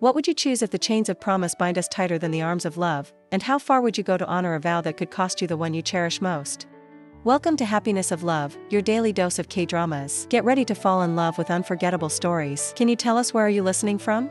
What would you choose if the chains of promise bind us tighter than the arms of love, and how far would you go to honor a vow that could cost you the one you cherish most? Welcome to Happiness of Love, your daily dose of K-dramas. Get ready to fall in love with unforgettable stories. Can you tell us where are you listening from?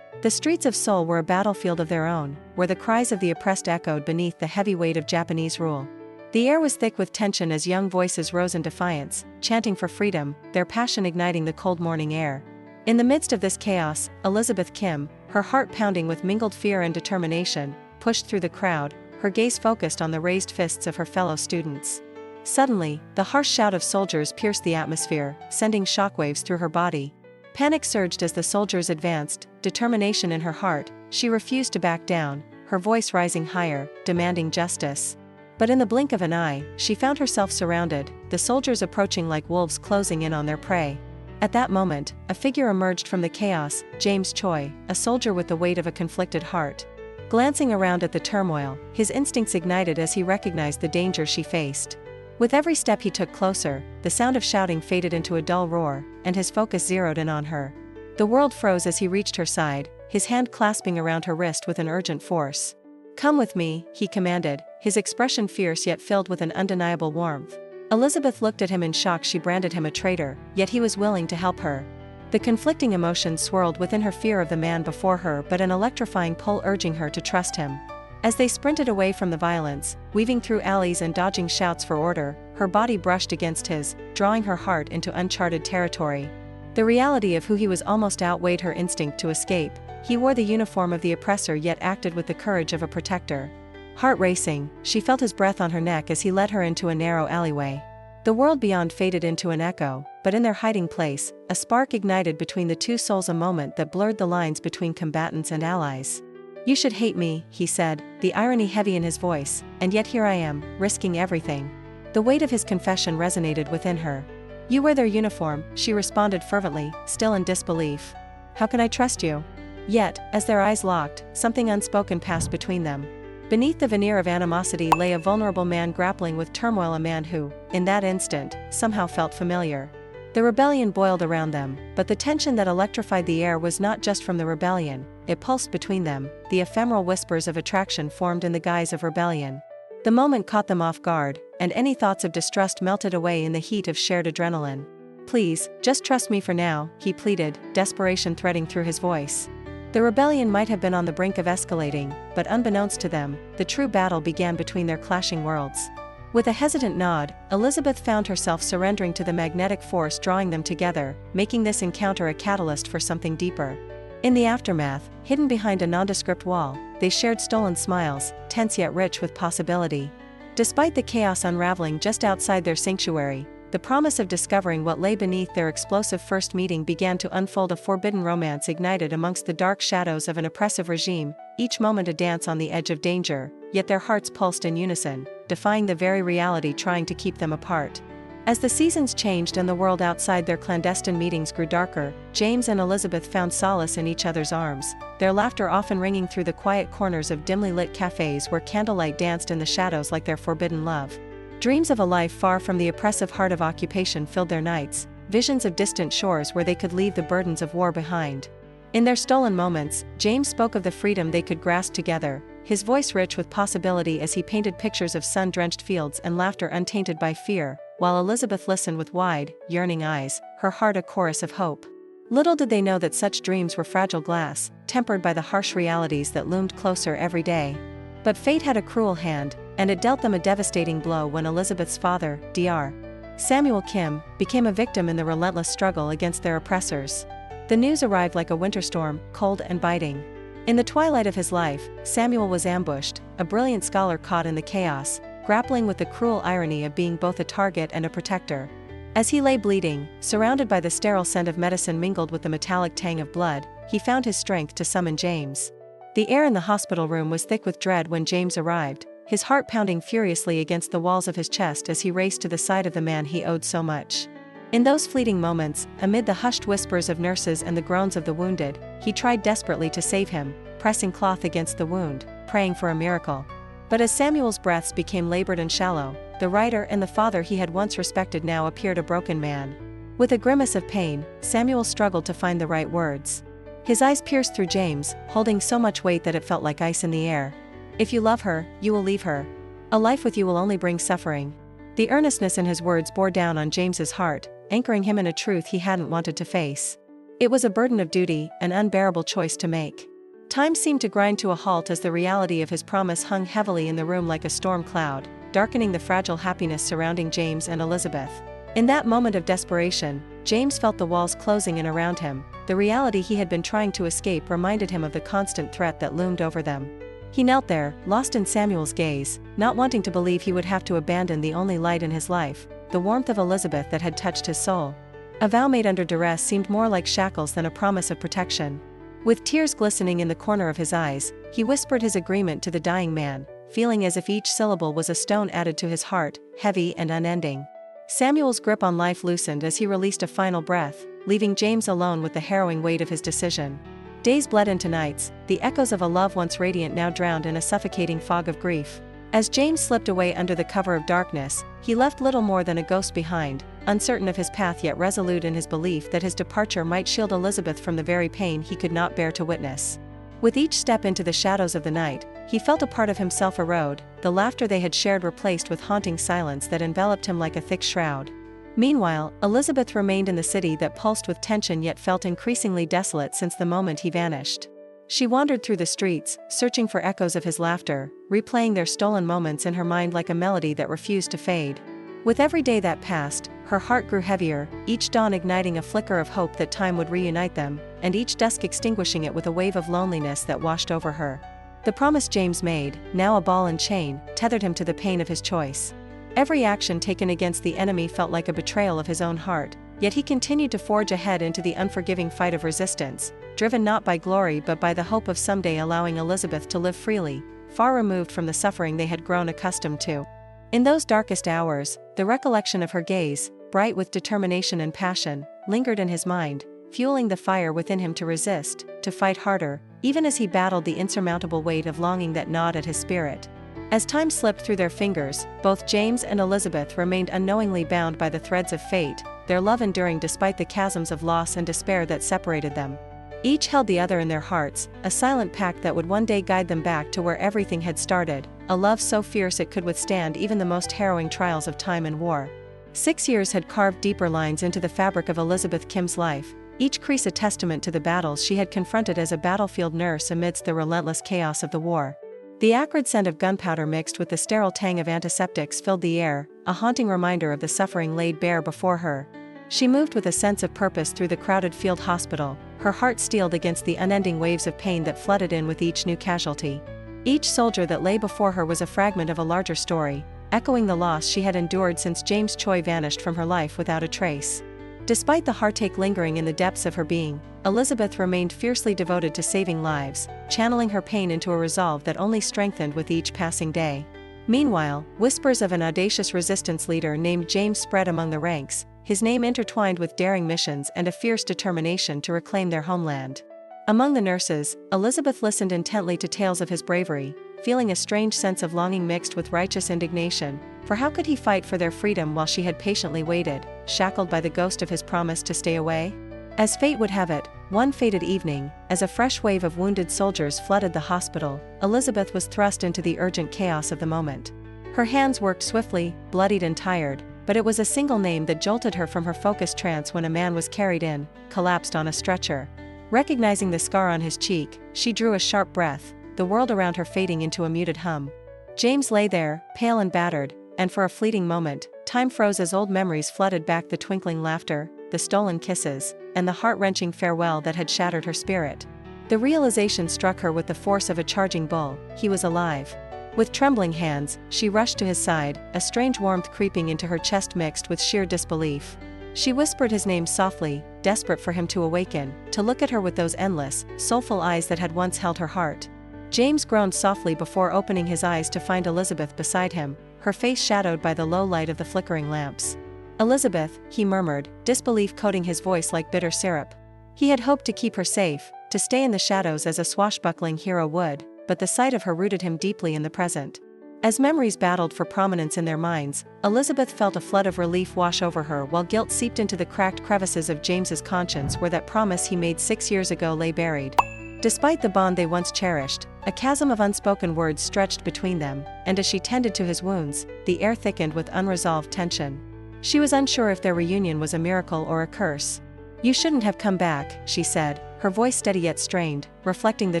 The streets of Seoul were a battlefield of their own, where the cries of the oppressed echoed beneath the heavy weight of Japanese rule. The air was thick with tension as young voices rose in defiance, chanting for freedom, their passion igniting the cold morning air. In the midst of this chaos, Elizabeth Kim, her heart pounding with mingled fear and determination, pushed through the crowd, her gaze focused on the raised fists of her fellow students. Suddenly, the harsh shout of soldiers pierced the atmosphere, sending shockwaves through her body. Panic surged as the soldiers advanced, determination in her heart, she refused to back down, her voice rising higher, demanding justice. But in the blink of an eye, she found herself surrounded, the soldiers approaching like wolves closing in on their prey. At that moment, a figure emerged from the chaos, James Choi, a soldier with the weight of a conflicted heart. Glancing around at the turmoil, his instincts ignited as he recognized the danger she faced. With every step he took closer, the sound of shouting faded into a dull roar, and his focus zeroed in on her. The world froze as he reached her side, his hand clasping around her wrist with an urgent force. "Come with me," he commanded, his expression fierce yet filled with an undeniable warmth. Elizabeth looked at him in shock. She branded him a traitor, yet he was willing to help her. The conflicting emotions swirled within her, fear of the man before her but an electrifying pull urging her to trust him. As they sprinted away from the violence, weaving through alleys and dodging shouts for order, her body brushed against his, drawing her heart into uncharted territory. The reality of who he was almost outweighed her instinct to escape. He wore the uniform of the oppressor yet acted with the courage of a protector. Heart racing, she felt his breath on her neck as he led her into a narrow alleyway. The world beyond faded into an echo, but in their hiding place, a spark ignited between the two souls, a moment that blurred the lines between combatants and allies. "You should hate me," he said, the irony heavy in his voice, "and yet here I am, risking everything." The weight of his confession resonated within her. "You wear their uniform," she responded fervently, still in disbelief. "How can I trust you?" Yet, as their eyes locked, something unspoken passed between them. Beneath the veneer of animosity lay a vulnerable man grappling with turmoil, a man who, in that instant, somehow felt familiar. The rebellion boiled around them, but the tension that electrified the air was not just from the rebellion, it pulsed between them, the ephemeral whispers of attraction formed in the guise of rebellion. The moment caught them off guard, and any thoughts of distrust melted away in the heat of shared adrenaline. "Please, just trust me for now," he pleaded, desperation threading through his voice. The rebellion might have been on the brink of escalating, but unbeknownst to them, the true battle began between their clashing worlds. With a hesitant nod, Elizabeth found herself surrendering to the magnetic force drawing them together, making this encounter a catalyst for something deeper. In the aftermath, hidden behind a nondescript wall, they shared stolen smiles, tense yet rich with possibility. Despite the chaos unraveling just outside their sanctuary, the promise of discovering what lay beneath their explosive first meeting began to unfold, a forbidden romance ignited amongst the dark shadows of an oppressive regime, each moment a dance on the edge of danger, yet their hearts pulsed in unison, defying the very reality trying to keep them apart. As the seasons changed and the world outside their clandestine meetings grew darker, James and Elizabeth found solace in each other's arms, their laughter often ringing through the quiet corners of dimly lit cafes where candlelight danced in the shadows like their forbidden love. Dreams of a life far from the oppressive heart of occupation filled their nights, visions of distant shores where they could leave the burdens of war behind. In their stolen moments, James spoke of the freedom they could grasp together, his voice rich with possibility as he painted pictures of sun-drenched fields and laughter untainted by fear, while Elizabeth listened with wide, yearning eyes, her heart a chorus of hope. Little did they know that such dreams were fragile glass, tempered by the harsh realities that loomed closer every day. But fate had a cruel hand, and it dealt them a devastating blow when Elizabeth's father, Dr. Samuel Kim, became a victim in the relentless struggle against their oppressors. The news arrived like a winter storm, cold and biting. In the twilight of his life, Samuel was ambushed, a brilliant scholar caught in the chaos, grappling with the cruel irony of being both a target and a protector. As he lay bleeding, surrounded by the sterile scent of medicine mingled with the metallic tang of blood, he found his strength to summon James. The air in the hospital room was thick with dread when James arrived, his heart pounding furiously against the walls of his chest as he raced to the side of the man he owed so much. In those fleeting moments, amid the hushed whispers of nurses and the groans of the wounded, he tried desperately to save him, pressing cloth against the wound, praying for a miracle. But as Samuel's breaths became labored and shallow, the writer and the father he had once respected now appeared a broken man. With a grimace of pain, Samuel struggled to find the right words. His eyes pierced through James, holding so much weight that it felt like ice in the air. "If you love her, you will leave her. A life with you will only bring suffering." The earnestness in his words bore down on James's heart, anchoring him in a truth he hadn't wanted to face. It was a burden of duty, an unbearable choice to make. Time seemed to grind to a halt as the reality of his promise hung heavily in the room like a storm cloud, darkening the fragile happiness surrounding James and Elizabeth. In that moment of desperation, James felt the walls closing in around him. The reality he had been trying to escape reminded him of the constant threat that loomed over them. He knelt there, lost in Samuel's gaze, not wanting to believe he would have to abandon the only light in his life, the warmth of Elizabeth that had touched his soul. A vow made under duress seemed more like shackles than a promise of protection. With tears glistening in the corner of his eyes, he whispered his agreement to the dying man, feeling as if each syllable was a stone added to his heart, heavy and unending. Samuel's grip on life loosened as he released a final breath, leaving James alone with the harrowing weight of his decision. Days bled into nights, the echoes of a love once radiant now drowned in a suffocating fog of grief. As James slipped away under the cover of darkness, he left little more than a ghost behind, uncertain of his path yet resolute in his belief that his departure might shield Elizabeth from the very pain he could not bear to witness. With each step into the shadows of the night, he felt a part of himself erode, the laughter they had shared replaced with haunting silence that enveloped him like a thick shroud. Meanwhile, Elizabeth remained in the city that pulsed with tension yet felt increasingly desolate since the moment he vanished. She wandered through the streets, searching for echoes of his laughter, replaying their stolen moments in her mind like a melody that refused to fade. With every day that passed, her heart grew heavier, each dawn igniting a flicker of hope that time would reunite them, and each dusk extinguishing it with a wave of loneliness that washed over her. The promise James made, now a ball and chain, tethered him to the pain of his choice. Every action taken against the enemy felt like a betrayal of his own heart, yet he continued to forge ahead into the unforgiving fight of resistance, driven not by glory but by the hope of someday allowing Elizabeth to live freely, far removed from the suffering they had grown accustomed to. In those darkest hours, the recollection of her gaze, bright with determination and passion, lingered in his mind, fueling the fire within him to resist, to fight harder, even as he battled the insurmountable weight of longing that gnawed at his spirit. As time slipped through their fingers, both James and Elizabeth remained unknowingly bound by the threads of fate, their love enduring despite the chasms of loss and despair that separated them. Each held the other in their hearts, a silent pact that would one day guide them back to where everything had started, a love so fierce it could withstand even the most harrowing trials of time and war. 6 years had carved deeper lines into the fabric of Elizabeth Kim's life, each crease a testament to the battles she had confronted as a battlefield nurse amidst the relentless chaos of the war. The acrid scent of gunpowder mixed with the sterile tang of antiseptics filled the air, a haunting reminder of the suffering laid bare before her. She moved with a sense of purpose through the crowded field hospital, her heart steeled against the unending waves of pain that flooded in with each new casualty. Each soldier that lay before her was a fragment of a larger story, echoing the loss she had endured since James Choi vanished from her life without a trace. Despite the heartache lingering in the depths of her being, Elizabeth remained fiercely devoted to saving lives, channeling her pain into a resolve that only strengthened with each passing day. Meanwhile, whispers of an audacious resistance leader named James spread among the ranks, his name intertwined with daring missions and a fierce determination to reclaim their homeland. Among the nurses, Elizabeth listened intently to tales of his bravery, feeling a strange sense of longing mixed with righteous indignation, for how could he fight for their freedom while she had patiently waited, shackled by the ghost of his promise to stay away? As fate would have it, one fated evening, as a fresh wave of wounded soldiers flooded the hospital, Elizabeth was thrust into the urgent chaos of the moment. Her hands worked swiftly, bloodied and tired, but it was a single name that jolted her from her focused trance when a man was carried in, collapsed on a stretcher. Recognizing the scar on his cheek, she drew a sharp breath, the world around her fading into a muted hum. James lay there, pale and battered, and for a fleeting moment, time froze as old memories flooded back, the twinkling laughter, the stolen kisses, and the heart-wrenching farewell that had shattered her spirit. The realization struck her with the force of a charging bull: he was alive. With trembling hands, she rushed to his side, a strange warmth creeping into her chest mixed with sheer disbelief. She whispered his name softly, desperate for him to awaken, to look at her with those endless, soulful eyes that had once held her heart. James groaned softly before opening his eyes to find Elizabeth beside him, her face shadowed by the low light of the flickering lamps. "Elizabeth," he murmured, disbelief coating his voice like bitter syrup. He had hoped to keep her safe, to stay in the shadows as a swashbuckling hero would, but the sight of her rooted him deeply in the present. As memories battled for prominence in their minds, Elizabeth felt a flood of relief wash over her while guilt seeped into the cracked crevices of James's conscience where that promise he made 6 years ago lay buried. Despite the bond they once cherished, a chasm of unspoken words stretched between them, and as she tended to his wounds, the air thickened with unresolved tension. She was unsure if their reunion was a miracle or a curse. "You shouldn't have come back," she said, her voice steady yet strained, reflecting the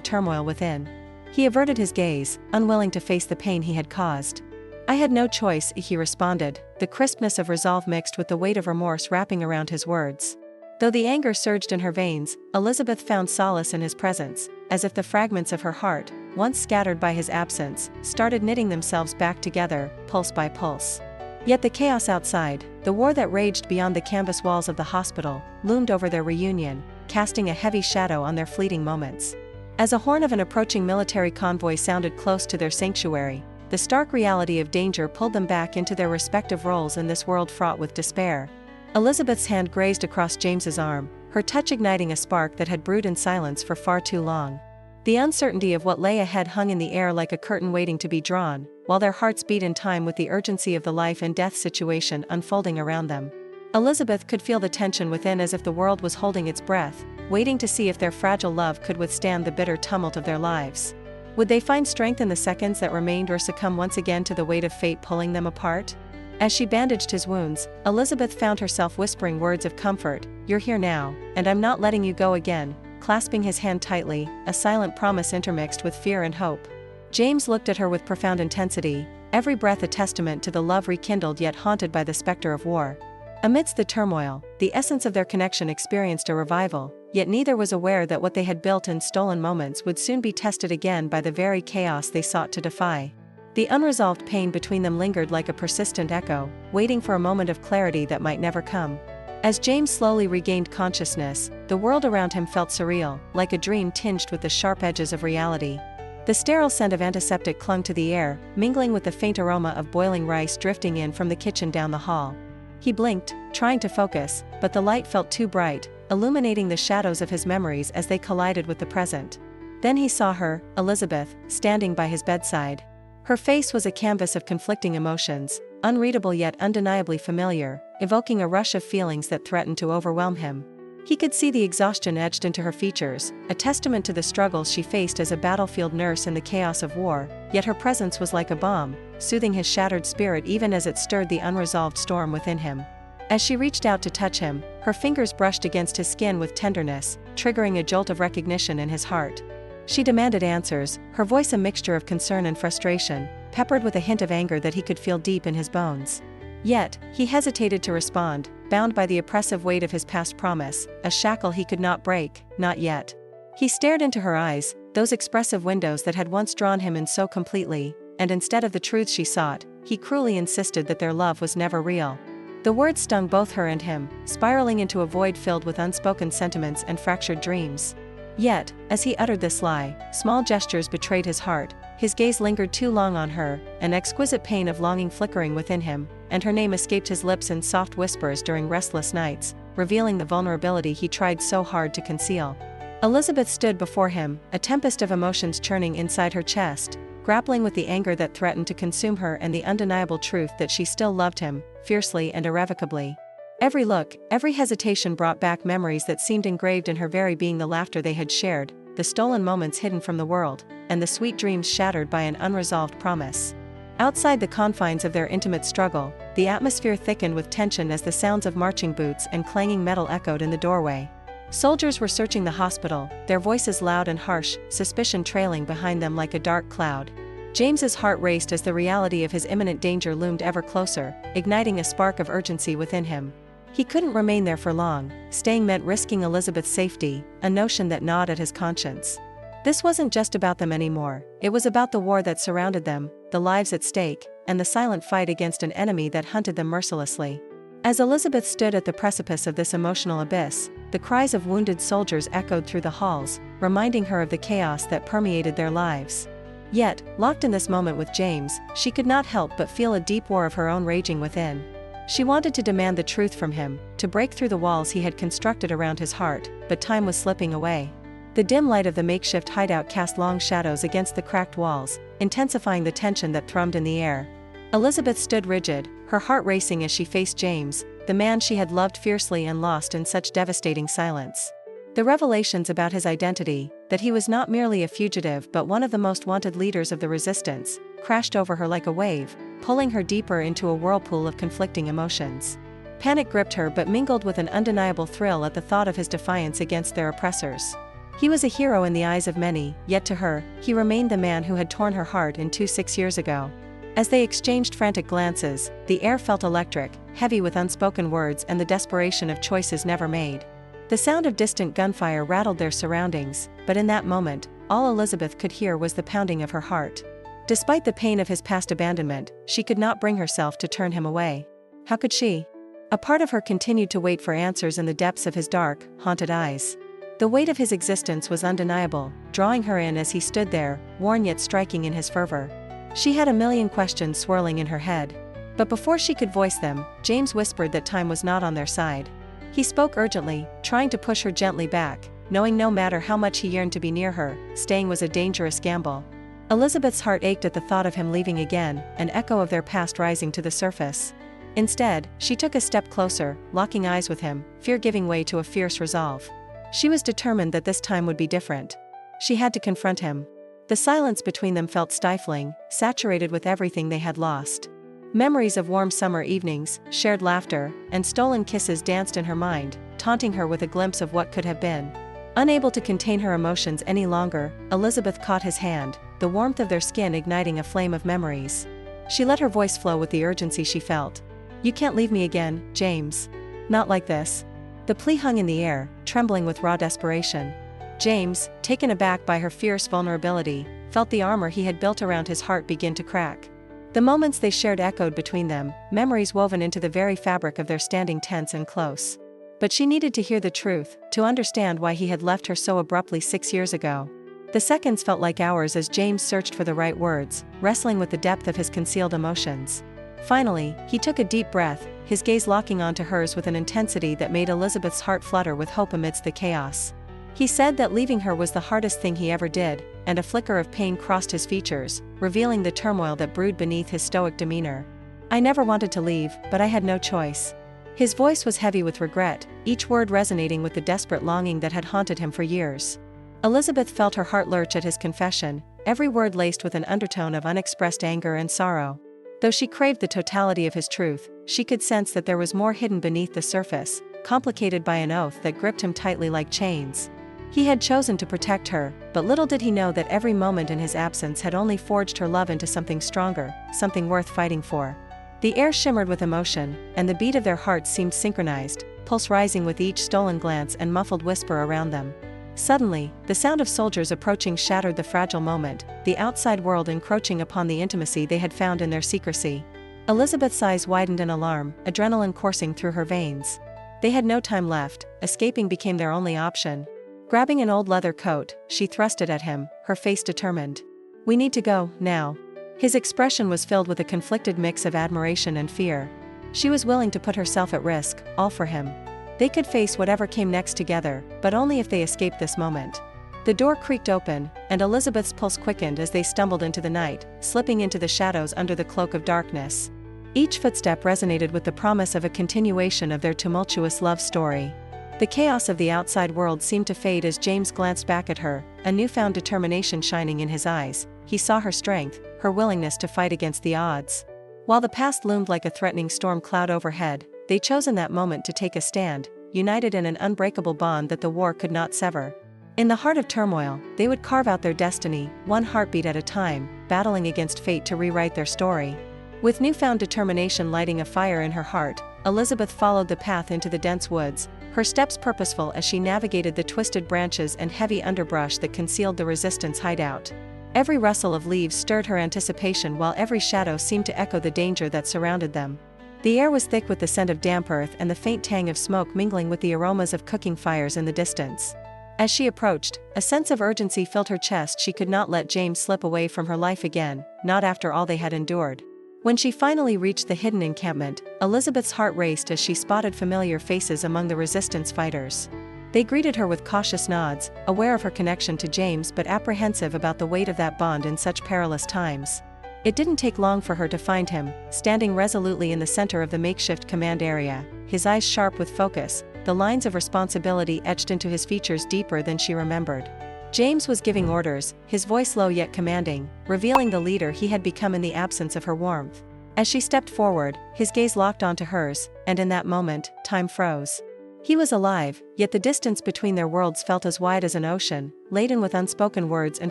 turmoil within. He averted his gaze, unwilling to face the pain he had caused. "I had no choice," he responded, the crispness of resolve mixed with the weight of remorse wrapping around his words. Though the anger surged in her veins, Elizabeth found solace in his presence, as if the fragments of her heart, once scattered by his absence, started knitting themselves back together, pulse by pulse. Yet the chaos outside, the war that raged beyond the canvas walls of the hospital, loomed over their reunion, casting a heavy shadow on their fleeting moments. As a horn of an approaching military convoy sounded close to their sanctuary, the stark reality of danger pulled them back into their respective roles in this world fraught with despair. Elizabeth's hand grazed across James's arm, her touch igniting a spark that had brewed in silence for far too long. The uncertainty of what lay ahead hung in the air like a curtain waiting to be drawn, while their hearts beat in time with the urgency of the life and death situation unfolding around them. Elizabeth could feel the tension within as if the world was holding its breath, waiting to see if their fragile love could withstand the bitter tumult of their lives. Would they find strength in the seconds that remained or succumb once again to the weight of fate pulling them apart? As she bandaged his wounds, Elizabeth found herself whispering words of comfort, "You're here now, and I'm not letting you go again," clasping his hand tightly, a silent promise intermixed with fear and hope. James looked at her with profound intensity, every breath a testament to the love rekindled yet haunted by the specter of war. Amidst the turmoil, the essence of their connection experienced a revival, yet neither was aware that what they had built in stolen moments would soon be tested again by the very chaos they sought to defy. The unresolved pain between them lingered like a persistent echo, waiting for a moment of clarity that might never come. As James slowly regained consciousness, the world around him felt surreal, like a dream tinged with the sharp edges of reality. The sterile scent of antiseptic clung to the air, mingling with the faint aroma of boiling rice drifting in from the kitchen down the hall. He blinked, trying to focus, but the light felt too bright, illuminating the shadows of his memories as they collided with the present. Then he saw her, Elizabeth, standing by his bedside. Her face was a canvas of conflicting emotions, unreadable yet undeniably familiar, evoking a rush of feelings that threatened to overwhelm him. He could see the exhaustion etched into her features, a testament to the struggles she faced as a battlefield nurse in the chaos of war, yet her presence was like a balm, soothing his shattered spirit even as it stirred the unresolved storm within him. As she reached out to touch him, her fingers brushed against his skin with tenderness, triggering a jolt of recognition in his heart. She demanded answers, her voice a mixture of concern and frustration, peppered with a hint of anger that he could feel deep in his bones. Yet, he hesitated to respond, bound by the oppressive weight of his past promise, a shackle he could not break, not yet. He stared into her eyes, those expressive windows that had once drawn him in so completely, and instead of the truth she sought, he cruelly insisted that their love was never real. The words stung both her and him, spiraling into a void filled with unspoken sentiments and fractured dreams. Yet, as he uttered this lie, small gestures betrayed his heart, his gaze lingered too long on her, an exquisite pain of longing flickering within him, and her name escaped his lips in soft whispers during restless nights, revealing the vulnerability he tried so hard to conceal. Elizabeth stood before him, a tempest of emotions churning inside her chest, grappling with the anger that threatened to consume her and the undeniable truth that she still loved him, fiercely and irrevocably. Every look, every hesitation brought back memories that seemed engraved in her very being, the laughter they had shared, the stolen moments hidden from the world, and the sweet dreams shattered by an unresolved promise. Outside the confines of their intimate struggle, the atmosphere thickened with tension as the sounds of marching boots and clanging metal echoed in the doorway. Soldiers were searching the hospital, their voices loud and harsh, suspicion trailing behind them like a dark cloud. James's heart raced as the reality of his imminent danger loomed ever closer, igniting a spark of urgency within him. He couldn't remain there for long, staying meant risking Elizabeth's safety, a notion that gnawed at his conscience. This wasn't just about them anymore, it was about the war that surrounded them, the lives at stake, and the silent fight against an enemy that hunted them mercilessly. As Elizabeth stood at the precipice of this emotional abyss, the cries of wounded soldiers echoed through the halls, reminding her of the chaos that permeated their lives. Yet, locked in this moment with James, she could not help but feel a deep war of her own raging within. She wanted to demand the truth from him, to break through the walls he had constructed around his heart, but time was slipping away. The dim light of the makeshift hideout cast long shadows against the cracked walls, intensifying the tension that thrummed in the air. Elizabeth stood rigid, her heart racing as she faced James, the man she had loved fiercely and lost in such devastating silence. The revelations about his identity, that he was not merely a fugitive but one of the most wanted leaders of the resistance, crashed over her like a wave, pulling her deeper into a whirlpool of conflicting emotions. Panic gripped her but mingled with an undeniable thrill at the thought of his defiance against their oppressors. He was a hero in the eyes of many, yet to her, he remained the man who had torn her heart in two 6 years ago. As they exchanged frantic glances, the air felt electric, heavy with unspoken words and the desperation of choices never made. The sound of distant gunfire rattled their surroundings, but in that moment, all Elizabeth could hear was the pounding of her heart. Despite the pain of his past abandonment, she could not bring herself to turn him away. How could she? A part of her continued to wait for answers in the depths of his dark, haunted eyes. The weight of his existence was undeniable, drawing her in as he stood there, worn yet striking in his fervor. She had a million questions swirling in her head. But before she could voice them, James whispered that time was not on their side. He spoke urgently, trying to push her gently back, knowing no matter how much he yearned to be near her, staying was a dangerous gamble. Elizabeth's heart ached at the thought of him leaving again, an echo of their past rising to the surface. Instead, she took a step closer, locking eyes with him, fear giving way to a fierce resolve. She was determined that this time would be different. She had to confront him. The silence between them felt stifling, saturated with everything they had lost. Memories of warm summer evenings, shared laughter, and stolen kisses danced in her mind, taunting her with a glimpse of what could have been. Unable to contain her emotions any longer, Elizabeth caught his hand, the warmth of their skin igniting a flame of memories. She let her voice flow with the urgency she felt. "You can't leave me again, James. Not like this." The plea hung in the air, trembling with raw desperation. James, taken aback by her fierce vulnerability, felt the armor he had built around his heart begin to crack. The moments they shared echoed between them, memories woven into the very fabric of their standing tense and close. But she needed to hear the truth, to understand why he had left her so abruptly 6 years ago. The seconds felt like hours as James searched for the right words, wrestling with the depth of his concealed emotions. Finally, he took a deep breath, his gaze locking onto hers with an intensity that made Elizabeth's heart flutter with hope amidst the chaos. He said that leaving her was the hardest thing he ever did, and a flicker of pain crossed his features, revealing the turmoil that brewed beneath his stoic demeanor. "I never wanted to leave, but I had no choice." His voice was heavy with regret, each word resonating with the desperate longing that had haunted him for years. Elizabeth felt her heart lurch at his confession, every word laced with an undertone of unexpressed anger and sorrow. Though she craved the totality of his truth, she could sense that there was more hidden beneath the surface, complicated by an oath that gripped him tightly like chains. He had chosen to protect her, but little did he know that every moment in his absence had only forged her love into something stronger, something worth fighting for. The air shimmered with emotion, and the beat of their hearts seemed synchronized, pulse rising with each stolen glance and muffled whisper around them. Suddenly, the sound of soldiers approaching shattered the fragile moment, the outside world encroaching upon the intimacy they had found in their secrecy. Elizabeth's eyes widened in alarm, adrenaline coursing through her veins. They had no time left, escaping became their only option. Grabbing an old leather coat, she thrust it at him, her face determined. "We need to go, now." His expression was filled with a conflicted mix of admiration and fear. She was willing to put herself at risk, all for him. They could face whatever came next together, but only if they escaped this moment. The door creaked open, and Elizabeth's pulse quickened as they stumbled into the night, slipping into the shadows under the cloak of darkness. Each footstep resonated with the promise of a continuation of their tumultuous love story. The chaos of the outside world seemed to fade as James glanced back at her, a newfound determination shining in his eyes. He saw her strength, her willingness to fight against the odds. While the past loomed like a threatening storm cloud overhead, they chose in that moment to take a stand, united in an unbreakable bond that the war could not sever. In the heart of turmoil, they would carve out their destiny, one heartbeat at a time, battling against fate to rewrite their story. With newfound determination lighting a fire in her heart, Elizabeth followed the path into the dense woods, her steps purposeful as she navigated the twisted branches and heavy underbrush that concealed the resistance hideout. Every rustle of leaves stirred her anticipation while every shadow seemed to echo the danger that surrounded them. The air was thick with the scent of damp earth and the faint tang of smoke mingling with the aromas of cooking fires in the distance. As she approached, a sense of urgency filled her chest. She could not let James slip away from her life again, not after all they had endured. When she finally reached the hidden encampment, Elizabeth's heart raced as she spotted familiar faces among the resistance fighters. They greeted her with cautious nods, aware of her connection to James but apprehensive about the weight of that bond in such perilous times. It didn't take long for her to find him, standing resolutely in the center of the makeshift command area, his eyes sharp with focus, the lines of responsibility etched into his features deeper than she remembered. James was giving orders, his voice low yet commanding, revealing the leader he had become in the absence of her warmth. As she stepped forward, his gaze locked onto hers, and in that moment, time froze. He was alive, yet the distance between their worlds felt as wide as an ocean, laden with unspoken words and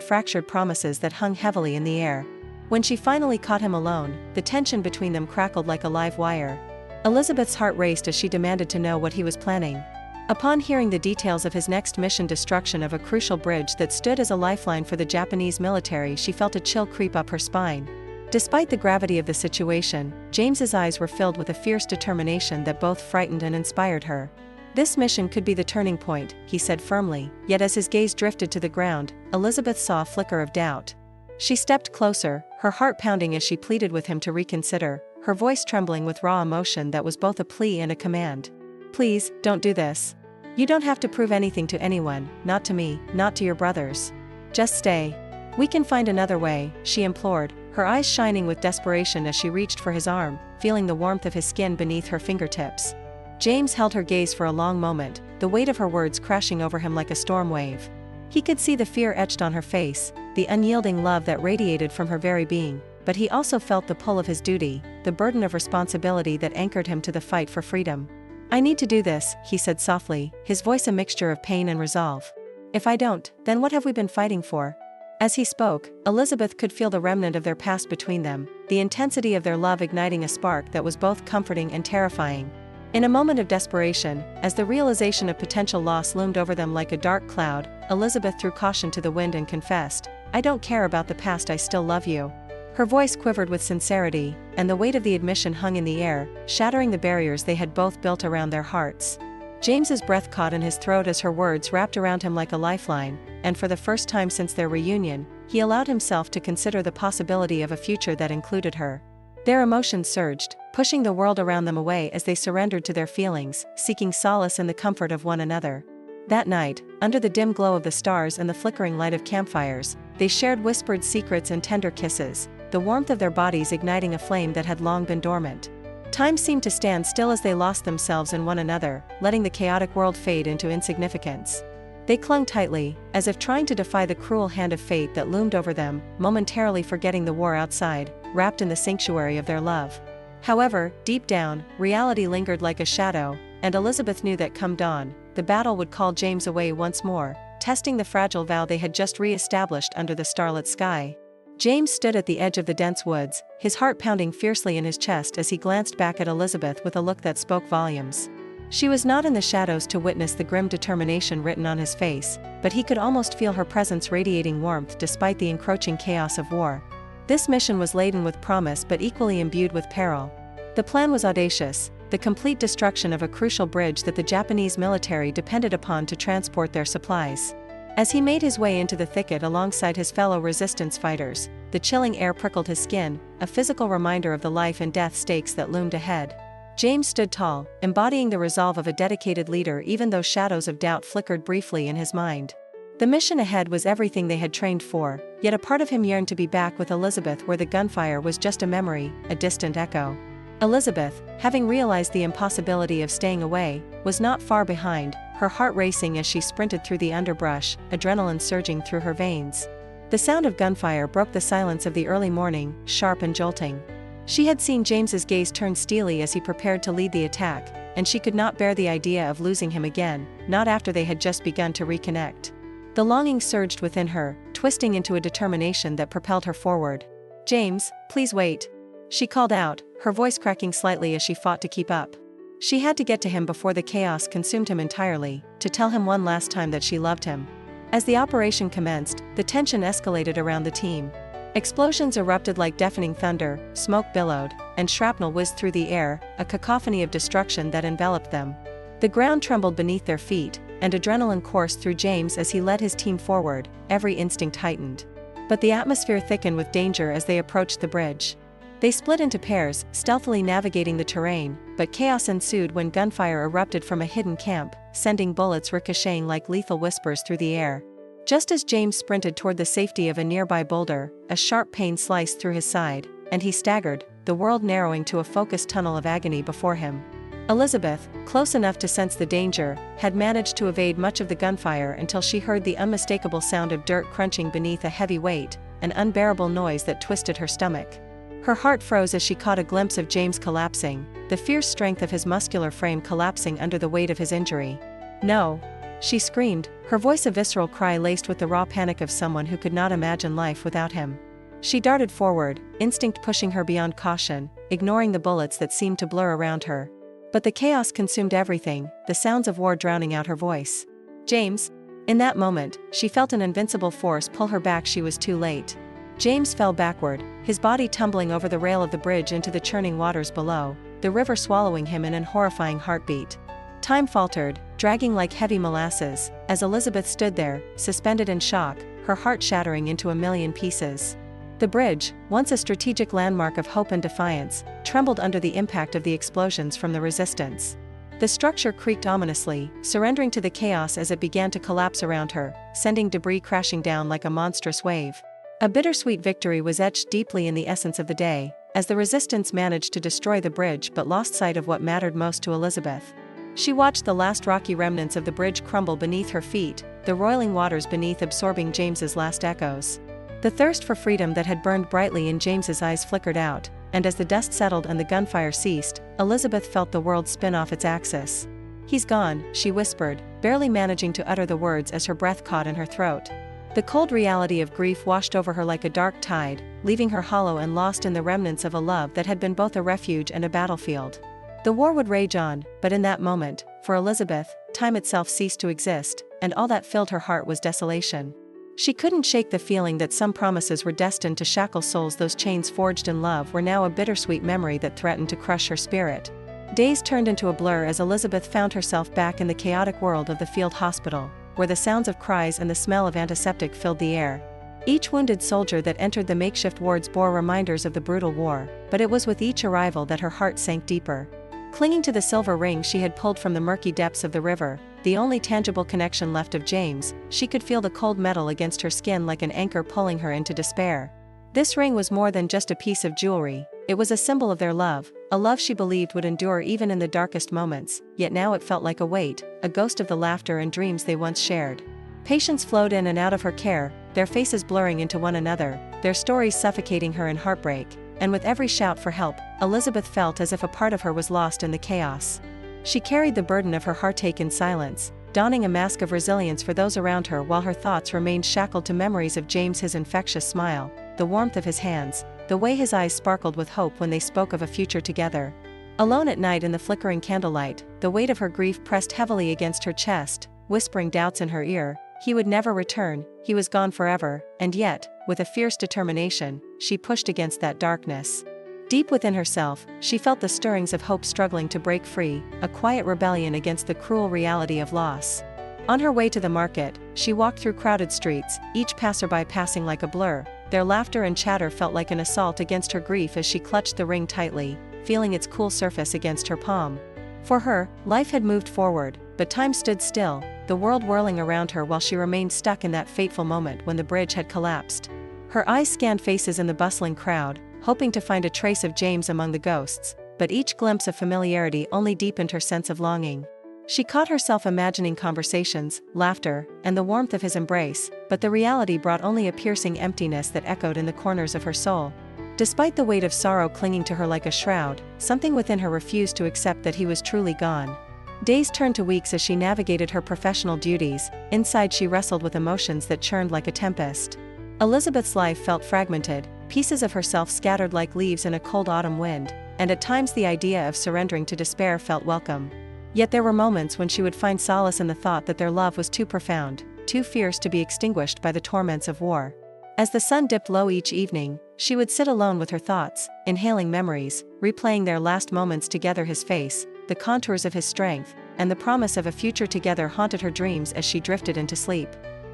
fractured promises that hung heavily in the air. When she finally caught him alone, the tension between them crackled like a live wire. Elizabeth's heart raced as she demanded to know what he was planning. Upon hearing the details of his next mission, destruction of a crucial bridge that stood as a lifeline for the Japanese military, she felt a chill creep up her spine. Despite the gravity of the situation, James's eyes were filled with a fierce determination that both frightened and inspired her. This mission could be the turning point, he said firmly, yet as his gaze drifted to the ground, Elizabeth saw a flicker of doubt. She stepped closer, her heart pounding as she pleaded with him to reconsider, her voice trembling with raw emotion that was both a plea and a command. Please, don't do this. You don't have to prove anything to anyone, not to me, not to your brothers. Just stay. We can find another way, she implored, her eyes shining with desperation as she reached for his arm, feeling the warmth of his skin beneath her fingertips. James held her gaze for a long moment, the weight of her words crashing over him like a storm wave. He could see the fear etched on her face, the unyielding love that radiated from her very being, but he also felt the pull of his duty, the burden of responsibility that anchored him to the fight for freedom. I need to do this, he said softly, his voice a mixture of pain and resolve. If I don't, then what have we been fighting for? As he spoke, Elizabeth could feel the remnant of their past between them, the intensity of their love igniting a spark that was both comforting and terrifying. In a moment of desperation, as the realization of potential loss loomed over them like a dark cloud, Elizabeth threw caution to the wind and confessed, I don't care about the past, I still love you. Her voice quivered with sincerity, and the weight of the admission hung in the air, shattering the barriers they had both built around their hearts. James's breath caught in his throat as her words wrapped around him like a lifeline, and for the first time since their reunion, he allowed himself to consider the possibility of a future that included her. Their emotions surged, pushing the world around them away as they surrendered to their feelings, seeking solace in the comfort of one another. That night, under the dim glow of the stars and the flickering light of campfires, they shared whispered secrets and tender kisses, the warmth of their bodies igniting a flame that had long been dormant. Time seemed to stand still as they lost themselves in one another, letting the chaotic world fade into insignificance. They clung tightly, as if trying to defy the cruel hand of fate that loomed over them, momentarily forgetting the war outside, wrapped in the sanctuary of their love. However, deep down, reality lingered like a shadow, and Elizabeth knew that come dawn, the battle would call James away once more, testing the fragile vow they had just re-established under the starlit sky. James stood at the edge of the dense woods, his heart pounding fiercely in his chest as he glanced back at Elizabeth with a look that spoke volumes. She was not in the shadows to witness the grim determination written on his face, but he could almost feel her presence radiating warmth despite the encroaching chaos of war. This mission was laden with promise but equally imbued with peril. The plan was audacious, the complete destruction of a crucial bridge that the Japanese military depended upon to transport their supplies. As he made his way into the thicket alongside his fellow resistance fighters, the chilling air prickled his skin, a physical reminder of the life and death stakes that loomed ahead. James stood tall, embodying the resolve of a dedicated leader even though shadows of doubt flickered briefly in his mind. The mission ahead was everything they had trained for, yet a part of him yearned to be back with Elizabeth where the gunfire was just a memory, a distant echo. Elizabeth, having realized the impossibility of staying away, was not far behind, her heart racing as she sprinted through the underbrush, adrenaline surging through her veins. The sound of gunfire broke the silence of the early morning, sharp and jolting. She had seen James's gaze turn steely as he prepared to lead the attack, and she could not bear the idea of losing him again, not after they had just begun to reconnect. The longing surged within her, twisting into a determination that propelled her forward. James, please wait. She called out, her voice cracking slightly as she fought to keep up. She had to get to him before the chaos consumed him entirely, to tell him one last time that she loved him. As the operation commenced, the tension escalated around the team. Explosions erupted like deafening thunder, smoke billowed, and shrapnel whizzed through the air, a cacophony of destruction that enveloped them. The ground trembled beneath their feet, and adrenaline coursed through James as he led his team forward, every instinct heightened. But the atmosphere thickened with danger as they approached the bridge. They split into pairs, stealthily navigating the terrain, but chaos ensued when gunfire erupted from a hidden camp, sending bullets ricocheting like lethal whispers through the air. Just as James sprinted toward the safety of a nearby boulder, a sharp pain sliced through his side, and he staggered, the world narrowing to a focused tunnel of agony before him. Elizabeth, close enough to sense the danger, had managed to evade much of the gunfire until she heard the unmistakable sound of dirt crunching beneath a heavy weight, an unbearable noise that twisted her stomach. Her heart froze as she caught a glimpse of James collapsing, the fierce strength of his muscular frame collapsing under the weight of his injury. "No!" she screamed, her voice a visceral cry laced with the raw panic of someone who could not imagine life without him. She darted forward, instinct pushing her beyond caution, ignoring the bullets that seemed to blur around her. But the chaos consumed everything, the sounds of war drowning out her voice. "James!" In that moment, she felt an invincible force pull her back. She was too late. James fell backward, his body tumbling over the rail of the bridge into the churning waters below, the river swallowing him in an horrifying heartbeat. Time faltered, dragging like heavy molasses, as Elizabeth stood there, suspended in shock, her heart shattering into a million pieces. The bridge, once a strategic landmark of hope and defiance, trembled under the impact of the explosions from the resistance. The structure creaked ominously, surrendering to the chaos as it began to collapse around her, sending debris crashing down like a monstrous wave. A bittersweet victory was etched deeply in the essence of the day, as the resistance managed to destroy the bridge but lost sight of what mattered most to Elizabeth. She watched the last rocky remnants of the bridge crumble beneath her feet, the roiling waters beneath absorbing James's last echoes. The thirst for freedom that had burned brightly in James's eyes flickered out, and as the dust settled and the gunfire ceased, Elizabeth felt the world spin off its axis. "He's gone," she whispered, barely managing to utter the words as her breath caught in her throat. The cold reality of grief washed over her like a dark tide, leaving her hollow and lost in the remnants of a love that had been both a refuge and a battlefield. The war would rage on, but in that moment, for Elizabeth, time itself ceased to exist, and all that filled her heart was desolation. She couldn't shake the feeling that some promises were destined to shackle souls. Those chains forged in love were now a bittersweet memory that threatened to crush her spirit. Days turned into a blur as Elizabeth found herself back in the chaotic world of the field hospital, where the sounds of cries and the smell of antiseptic filled the air. Each wounded soldier that entered the makeshift wards bore reminders of the brutal war, but it was with each arrival that her heart sank deeper. Clinging to the silver ring she had pulled from the murky depths of the river, the only tangible connection left of James, she could feel the cold metal against her skin like an anchor pulling her into despair. This ring was more than just a piece of jewelry, it was a symbol of their love, a love she believed would endure even in the darkest moments, yet now it felt like a weight, a ghost of the laughter and dreams they once shared. Patients flowed in and out of her care, their faces blurring into one another, their stories suffocating her in heartbreak, and with every shout for help, Elizabeth felt as if a part of her was lost in the chaos. She carried the burden of her heartache in silence, donning a mask of resilience for those around her while her thoughts remained shackled to memories of James, his infectious smile, the warmth of his hands, the way his eyes sparkled with hope when they spoke of a future together. Alone at night in the flickering candlelight, the weight of her grief pressed heavily against her chest, whispering doubts in her ear. He would never return, he was gone forever, and yet, with a fierce determination, she pushed against that darkness. Deep within herself, she felt the stirrings of hope struggling to break free, a quiet rebellion against the cruel reality of loss. On her way to the market, she walked through crowded streets, each passerby passing like a blur. Their laughter and chatter felt like an assault against her grief as she clutched the ring tightly, feeling its cool surface against her palm. For her, life had moved forward, but time stood still, the world whirling around her while she remained stuck in that fateful moment when the bridge had collapsed. Her eyes scanned faces in the bustling crowd, hoping to find a trace of James among the ghosts, but each glimpse of familiarity only deepened her sense of longing. She caught herself imagining conversations, laughter, and the warmth of his embrace, but the reality brought only a piercing emptiness that echoed in the corners of her soul. Despite the weight of sorrow clinging to her like a shroud, something within her refused to accept that he was truly gone. Days turned to weeks as she navigated her professional duties. Inside she wrestled with emotions that churned like a tempest. Elizabeth's life felt fragmented, pieces of herself scattered like leaves in a cold autumn wind, and at times the idea of surrendering to despair felt welcome. Yet there were moments when she would find solace in the thought that their love was too profound, too fierce to be extinguished by the torments of war. As the sun dipped low each evening, she would sit alone with her thoughts, inhaling memories, replaying their last moments together. His face, the contours of his strength, and the promise of a future together haunted her dreams as she drifted into sleep.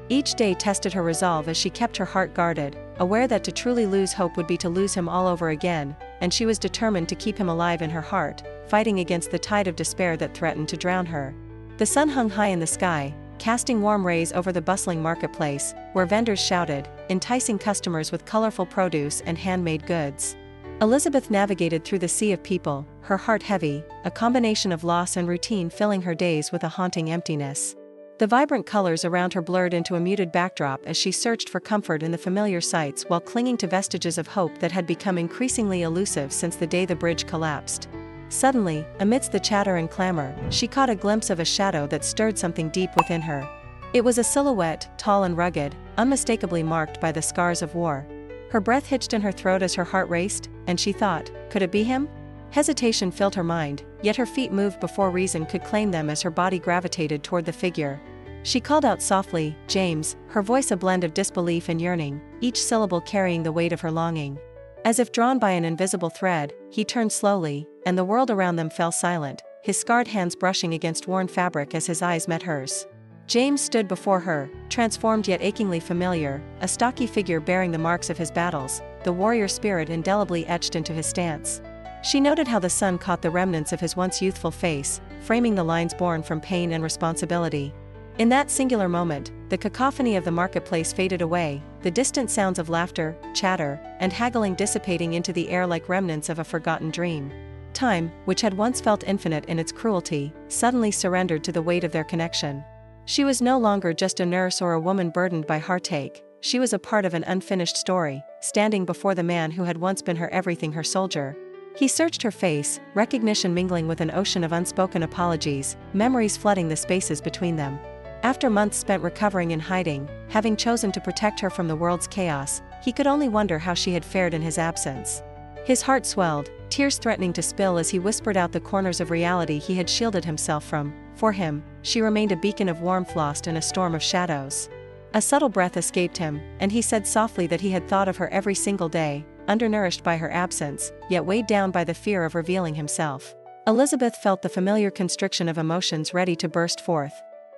Each day tested her resolve as she kept her heart guarded, aware that to truly lose hope would be to lose him all over again, and she was determined to keep him alive in her heart, fighting against the tide of despair that threatened to drown her. The sun hung high in the sky, casting warm rays over the bustling marketplace, where vendors shouted, enticing customers with colorful produce and handmade goods. Elizabeth navigated through the sea of people, her heart heavy, a combination of loss and routine filling her days with a haunting emptiness. The vibrant colors around her blurred into a muted backdrop as she searched for comfort in the familiar sights while clinging to vestiges of hope that had become increasingly elusive since the day the bridge collapsed. Suddenly, amidst the chatter and clamor, she caught a glimpse of a shadow that stirred something deep within her. It was a silhouette, tall and rugged, unmistakably marked by the scars of war. Her breath hitched in her throat as her heart raced, and she thought, could it be him? Hesitation filled her mind, yet her feet moved before reason could claim them as her body gravitated toward the figure. She called out softly, "James," her voice a blend of disbelief and yearning, each syllable carrying the weight of her longing. As if drawn by an invisible thread, he turned slowly, and the world around them fell silent, his scarred hands brushing against worn fabric as his eyes met hers. James stood before her, transformed yet achingly familiar, a stocky figure bearing the marks of his battles, the warrior spirit indelibly etched into his stance. She noted how the sun caught the remnants of his once youthful face, framing the lines born from pain and responsibility. In that singular moment, the cacophony of the marketplace faded away, the distant sounds of laughter, chatter, and haggling dissipating into the air like remnants of a forgotten dream. Time, which had once felt infinite in its cruelty, suddenly surrendered to the weight of their connection. She was no longer just a nurse or a woman burdened by heartache, she was a part of an unfinished story, standing before the man who had once been her everything, her soldier. He searched her face, recognition mingling with an ocean of unspoken apologies, memories flooding the spaces between them. After months spent recovering and hiding, having chosen to protect her from the world's chaos, he could only wonder how she had fared in his absence. His heart swelled, tears threatening to spill as he whispered out the corners of reality he had shielded himself from. For him, she remained a beacon of warmth lost in a storm of shadows. A subtle breath escaped him, and he said softly that he had thought of her every single day, undernourished by her absence, yet weighed down by the fear of revealing himself. Elizabeth felt the familiar constriction of emotions ready to burst forth.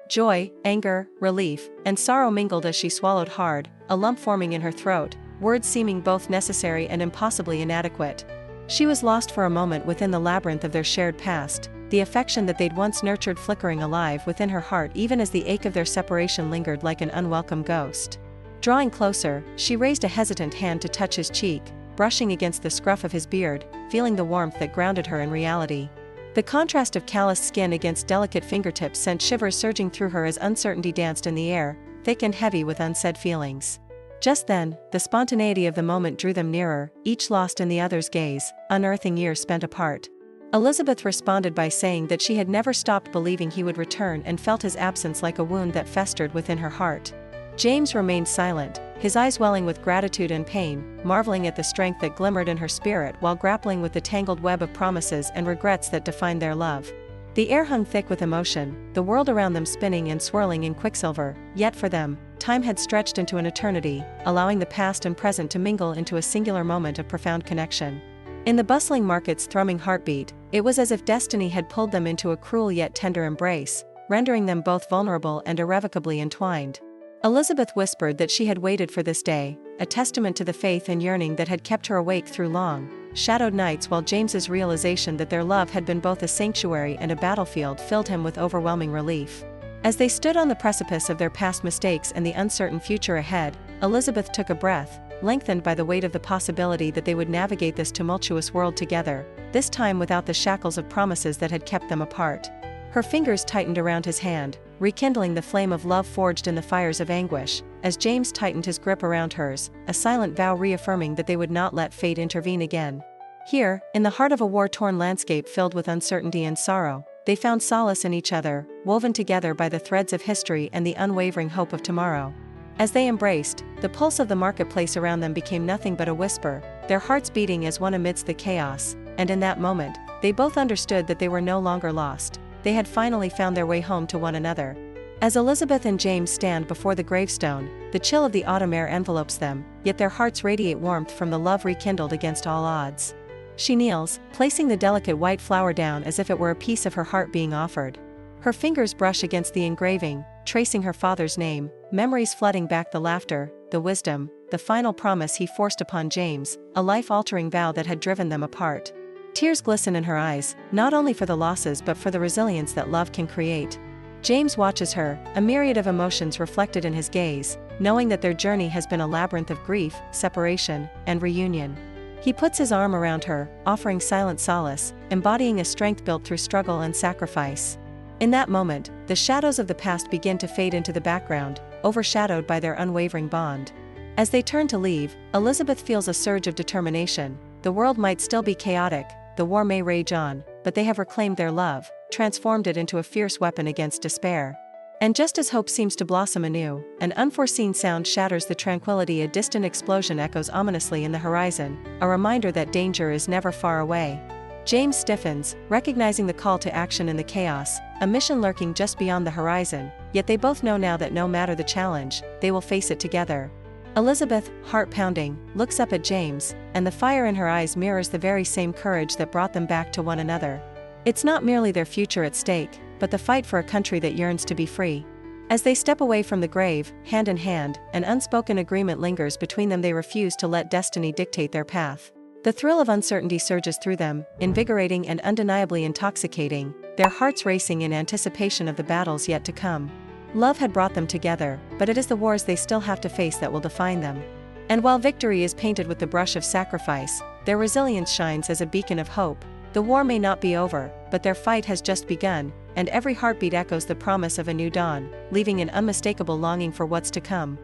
Joy, anger, relief, and sorrow mingled as she swallowed hard, a lump forming in her throat, words seeming both necessary and impossibly inadequate. She was lost for a moment within the labyrinth of their shared past, the affection that they'd once nurtured flickering alive within her heart even as the ache of their separation lingered like an unwelcome ghost. Drawing closer, she raised a hesitant hand to touch his cheek, brushing against the scruff of his beard, feeling the warmth that grounded her in reality. The contrast of calloused skin against delicate fingertips sent shivers surging through her as uncertainty danced in the air, thick and heavy with unsaid feelings. Just then, the spontaneity of the moment drew them nearer, each lost in the other's gaze, unearthing years spent apart. Elizabeth responded by saying that she had never stopped believing he would return and felt his absence like a wound that festered within her heart. James remained silent, his eyes welling with gratitude and pain, marveling at the strength that glimmered in her spirit while grappling with the tangled web of promises and regrets that defined their love. The air hung thick with emotion, the world around them spinning and swirling in quicksilver, yet for them, time had stretched into an eternity, allowing the past and present to mingle into a singular moment of profound connection. In the bustling market's thrumming heartbeat, it was as if destiny had pulled them into a cruel yet tender embrace, rendering them both vulnerable and irrevocably entwined. Elizabeth whispered that she had waited for this day, a testament to the faith and yearning that had kept her awake through long, shadowed nights, while James's realization that their love had been both a sanctuary and a battlefield filled him with overwhelming relief. As they stood on the precipice of their past mistakes and the uncertain future ahead, Elizabeth took a breath, lengthened by the weight of the possibility that they would navigate this tumultuous world together, this time without the shackles of promises that had kept them apart. Her fingers tightened around his hand, rekindling the flame of love forged in the fires of anguish, as James tightened his grip around hers, a silent vow reaffirming that they would not let fate intervene again. Here, in the heart of a war-torn landscape filled with uncertainty and sorrow, they found solace in each other, woven together by the threads of history and the unwavering hope of tomorrow. As they embraced, the pulse of the marketplace around them became nothing but a whisper, their hearts beating as one amidst the chaos, and in that moment, they both understood that they were no longer lost. They had finally found their way home to one another. As Elizabeth and James stand before the gravestone, the chill of the autumn air envelopes them, yet their hearts radiate warmth from the love rekindled against all odds. She kneels, placing the delicate white flower down as if it were a piece of her heart being offered. Her fingers brush against the engraving, tracing her father's name, memories flooding back the laughter, the wisdom, the final promise he forced upon James, a life-altering vow that had driven them apart. Tears glisten in her eyes, not only for the losses but for the resilience that love can create. James watches her, a myriad of emotions reflected in his gaze, knowing that their journey has been a labyrinth of grief, separation, and reunion. He puts his arm around her, offering silent solace, embodying a strength built through struggle and sacrifice. In that moment, the shadows of the past begin to fade into the background, overshadowed by their unwavering bond. As they turn to leave, Elizabeth feels a surge of determination. The world might still be chaotic, the war may rage on, but they have reclaimed their love, transformed it into a fierce weapon against despair. And just as hope seems to blossom anew, an unforeseen sound shatters the tranquility. A distant explosion echoes ominously in the horizon, a reminder that danger is never far away. James stiffens, recognizing the call to action in the chaos, a mission lurking just beyond the horizon, yet they both know now that no matter the challenge, they will face it together. Elizabeth, heart pounding, looks up at James, and the fire in her eyes mirrors the very same courage that brought them back to one another. It's not merely their future at stake, but the fight for a country that yearns to be free. As they step away from the grave, hand in hand, an unspoken agreement lingers between them. They refuse to let destiny dictate their path. The thrill of uncertainty surges through them, invigorating and undeniably intoxicating, their hearts racing in anticipation of the battles yet to come. Love had brought them together, but it is the wars they still have to face that will define them. And while victory is painted with the brush of sacrifice, their resilience shines as a beacon of hope. The war may not be over, but their fight has just begun, and every heartbeat echoes the promise of a new dawn, leaving an unmistakable longing for what's to come.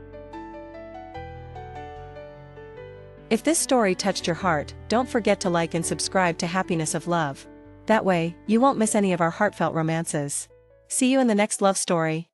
If this story touched your heart, don't forget to like and subscribe to Happiness of Love. That way, you won't miss any of our heartfelt romances. See you in the next love story.